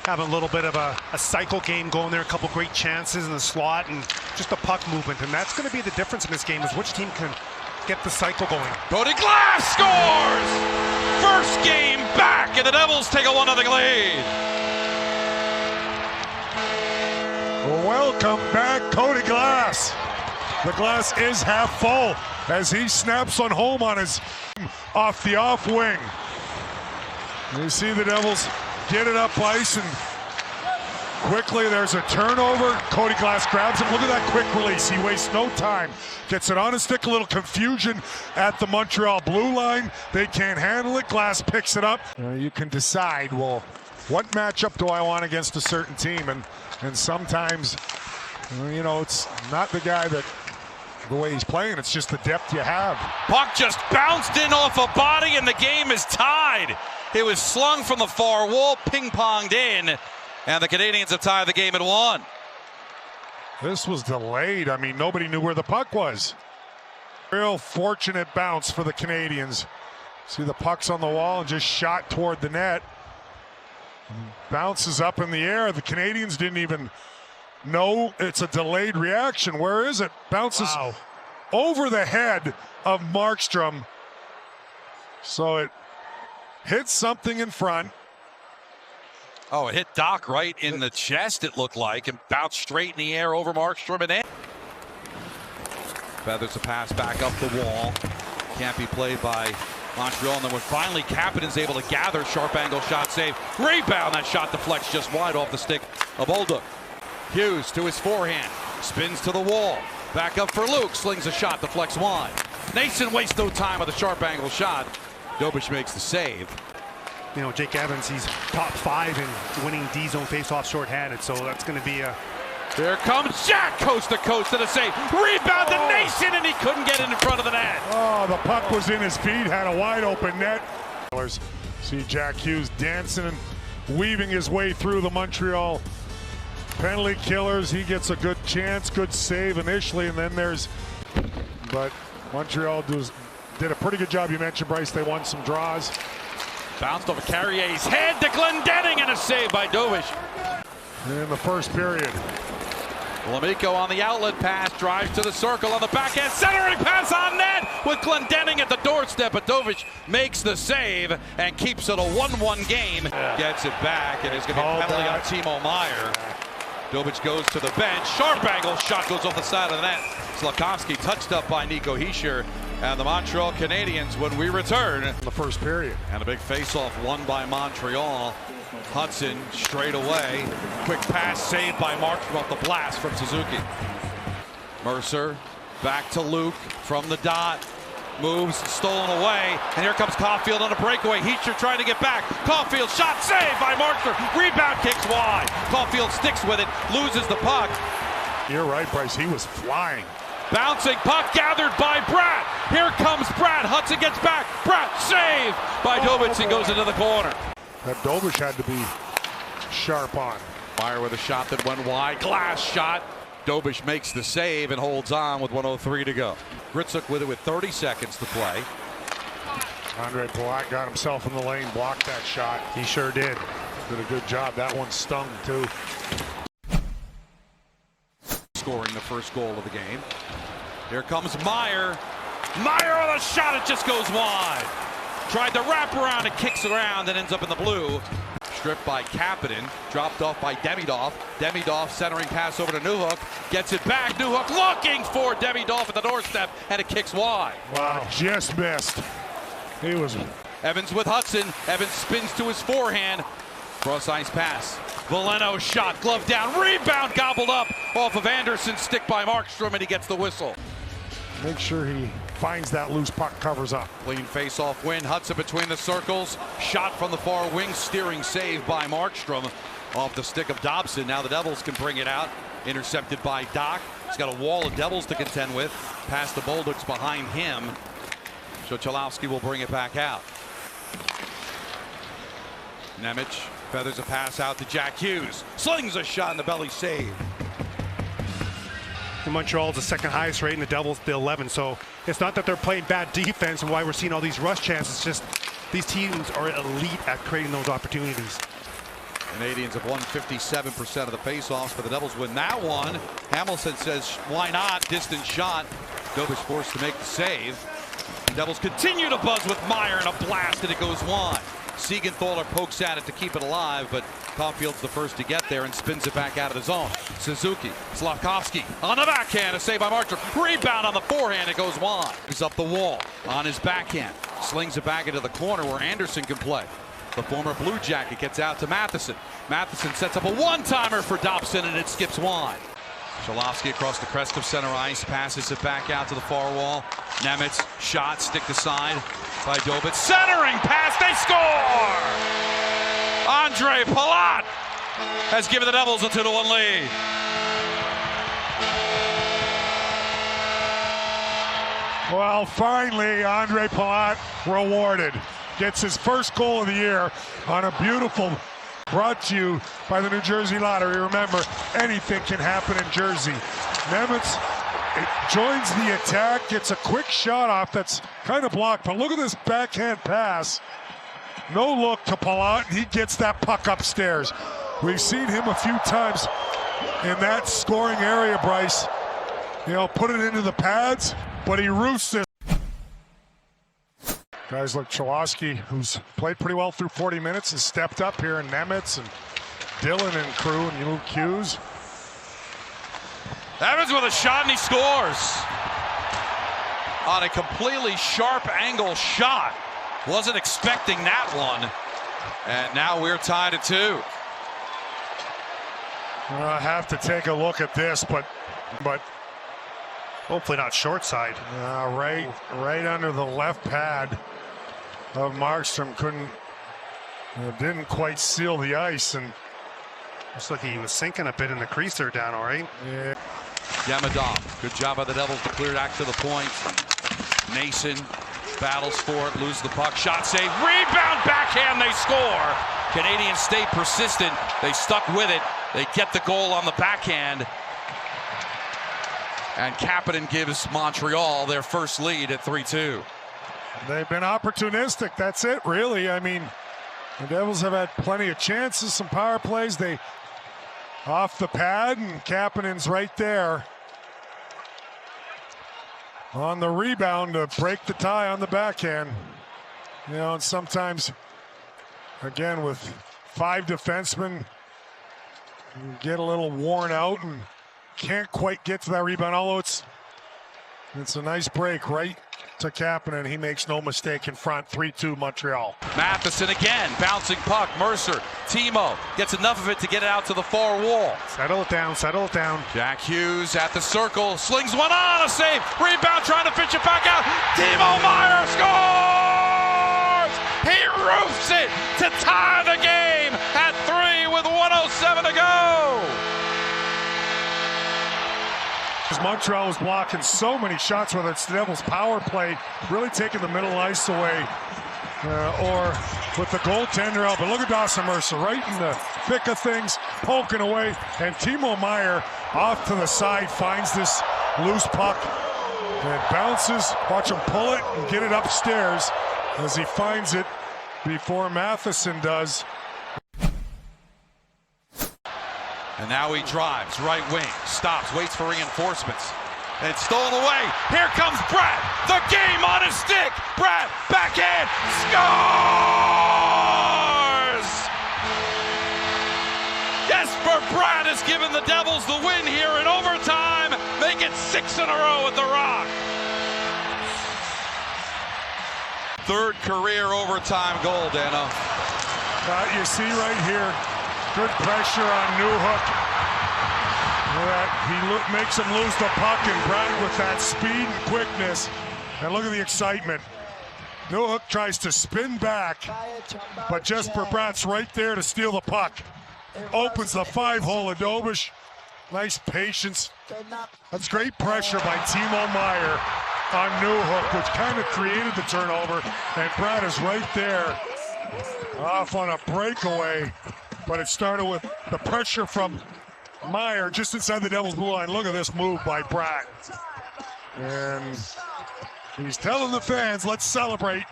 having a little bit of a cycle game going there, a couple great chances in the slot, and just the puck movement. And that's going to be the difference in this game, is which team can get the cycle going. Cody Glass scores! First game back, and the Devils take a 1-0 lead. Welcome back, Cody Glass. The glass is half full as he snaps on home on his off the off wing. You see the Devils get it up ice, and quickly there's a turnover. Cody Glass grabs him. Look at that quick release. He wastes no time. Gets it on his stick. A little confusion at the Montreal blue line. They can't handle it. Glass picks it up. You can decide, well, what matchup do I want against a certain team? And sometimes, you know, it's not the guy that the way he's playing, it's just the depth you have. Puck just bounced in off a body, and the game is tied. It was slung from the far wall, ping-ponged in, and the Canadiens have tied the game at 1. This was delayed. I mean, nobody knew where the puck was. Real fortunate bounce for the Canadiens. See the puck's on the wall and just shot toward the net. Bounces up in the air. The Canadiens didn't even know it's a delayed reaction. Where is it? Bounces over the head of Markstrom. So it hit something in front. Oh, it hit Doc right in the chest, it looked like, and bounced straight in the air over Markstrom and in. Feathers a pass back up the wall. Can't be played by Montreal, and then when finally Kapanen's able to gather, sharp angle shot save. Rebound, that shot deflects just wide off the stick of Bolduc. Hughes to his forehand, spins to the wall. Back up for Luke, slings a shot, deflects wide. Nason wastes no time with a sharp angle shot. Dobich makes the save. You know, Jake Evans, he's top 5 in winning D-zone faceoff shorthanded, so that's going to be a... Here comes Jack, coast to coast to the save. Rebound to Nason, and he couldn't get it in front of the net. Oh, the puck was in his feet, had a wide open net. See Jack Hughes dancing and weaving his way through the Montreal penalty killers. He gets a good chance, good save initially, and then but Montreal did a pretty good job. You mentioned, Bryce, they won some draws. Bounced over Carrier's head to Glendening, and a save by Dobich. In the first period. Lamico on the outlet pass, drives to the circle on the backhand, centering pass on net with Glendening at the doorstep, but Dobich makes the save and keeps it a 1-1 game. Gets it back, and it's going to be a penalty on Timo Meier. Dobich goes to the bench, sharp angle shot goes off the side of the net. Slafkovsky touched up by Nico Hischier, and the Montreal Canadiens when we return. In the first period. And a big face-off won by Montreal. Hudson straight away. Quick pass saved by Markstrom off the blast from Suzuki. Mercer back to Luke from the dot. Moves, stolen away, and here comes Caulfield on a breakaway. Hischier trying to get back. Caulfield shot saved by Markstrom. Rebound kicks wide. Caulfield sticks with it, loses the puck. You're right, Bryce. He was flying. Bouncing puck gathered by Bratt. Here comes Bratt. Hudson gets back. Bratt save by Dobich and goes into the corner. That Dobich had to be sharp on. Meier with a shot that went wide. Glass shot. Dobich makes the save and holds on with 1:03 to go. Gritsuk with it with 30 seconds to play. Andre Palat got himself in the lane, blocked that shot. He sure did. Did a good job. That one stung too. Scoring the first goal of the game. Here comes Meier. Meier on a shot, it just goes wide. Tried to wrap around, it kicks around and ends up in the blue. Stripped by Kapanen, dropped off by Demidov. Demidov centering pass over to Newhook, gets it back. Newhook looking for Demidov at the doorstep, and it kicks wide. Wow, just missed. He was. Evans with Hudson. Evans spins to his forehand. Cross ice pass. Valeno shot, glove down, rebound gobbled up off of Anderson's stick by Markstrom, and he gets the whistle. Make sure he finds that loose puck, covers up. Clean face-off win. Hudson between the circles. Shot from the far wing, steering save by Markstrom off the stick of Dobson. Now the Devils can bring it out. Intercepted by Doc. He's got a wall of Devils to contend with. Past the Bolducs behind him. So Chalowski will bring it back out. Nemec feathers a pass out to Jack Hughes. Slings a shot in the belly, save. Montreal is the second highest rate, and the Devils the 11th. So it's not that they're playing bad defense and why we're seeing all these rush chances. It's just these teams are elite at creating those opportunities. Canadiens have won 57% of the faceoffs, but the Devils win that one. Hamilton says, why not? Distant shot. Dobic forced to make the save. The Devils continue to buzz with Meyer, and a blast, and it goes wide. Siegenthaler pokes at it to keep it alive, but Caulfield's the first to get there and spins it back out of the zone. Suzuki, Slavkovsky on the backhand, a save by Marcher. Rebound on the forehand, it goes wide. He's up the wall on his backhand. Slings it back into the corner where Anderson can play. The former Blue Jacket gets out to Matheson. Matheson sets up a one-timer for Dobson, and it skips wide. Cholowski across the crest of center ice, passes it back out to the far wall. Nemitz, shot, sticked aside by Dobitz. Centering pass, they score! Andre Palat has given the Devils a 2-1 lead. Well, finally, Andre Palat rewarded. Gets his first goal of the year on a beautiful, brought to you by the New-Jersey Lottery. Remember, anything can happen in Jersey. Nemitz joins the attack, gets a quick shot off that's kind of blocked, but look at this backhand pass. No look to Palat, he gets that puck upstairs. We've seen him a few times in that scoring area, Bryce. You know, put it into the pads, but he roosts it. Guys like Cholowski, who's played pretty well through 40 minutes, has stepped up here, and Nemitz and Dillon and crew, and you move Hughes. Evans with a shot, and he scores on a completely sharp angle shot. Wasn't expecting that one, and now we're tied at 2. I have to take a look at this, but Hopefully not short side. right under the left pad of Markstrom. Didn't quite seal the ice, and Looks like he was sinking a bit in the crease there, Dan, all right? yeah. Demidov, good job by the Devils to clear it out to the point. Nason battles for it, loses the puck, shot save, rebound, backhand, they score. Canadiens stay persistent, they stuck with it, they get the goal on the backhand. And Kapanen gives Montreal their first lead at 3-2. They've been opportunistic, that's it, really. I mean, the Devils have had plenty of chances, some power plays. They off the pad, and Kapanen's right there on the rebound to break the tie on the backhand. You know, and sometimes, again, with 5 defensemen, you get a little worn out and can't quite get to that rebound, although it's a nice break right to Kapanen. He makes no mistake in front. 3-2 Montreal. Matheson again, bouncing puck. Mercer, Timo gets enough of it to get it out to the far wall. Settle it down, settle it down. Jack Hughes at the circle, slings one on, a save, rebound, trying to pitch it back out. Timo Meyer scores! He roofs it to tie the game at 3 with 1:07 to go. Montreal was blocking so many shots, whether it's the Devils' power play, really taking the middle ice away, or with the goaltender out. But look at Dawson Mercer right in the thick of things, poking away, and Timo Meyer off to the side finds this loose puck and bounces. Watch him pull it and get it upstairs as he finds it before Matheson does. And now he drives, right wing, stops, waits for reinforcements. And it's stolen away. Here comes Brad. The game on his stick. Brad, backhand, scores! Jesper Brad has given the Devils the win here in overtime. Make it 6 in a row at the Rock. 3rd career overtime goal, Dano. You see right here, good pressure on Newhook. He makes him lose the puck, and Brad with that speed and quickness. And look at the excitement. Newhook tries to spin back, but Jesper Brad's right there to steal the puck. Opens the 5-hole of Dobic. Nice patience. That's great pressure by Timo Meyer on Newhook, which kind of created the turnover. And Brad is right there off on a breakaway. But it started with the pressure from Meyer just inside the Devils' blue line. Look at this move by Brad. And he's telling the fans, let's celebrate.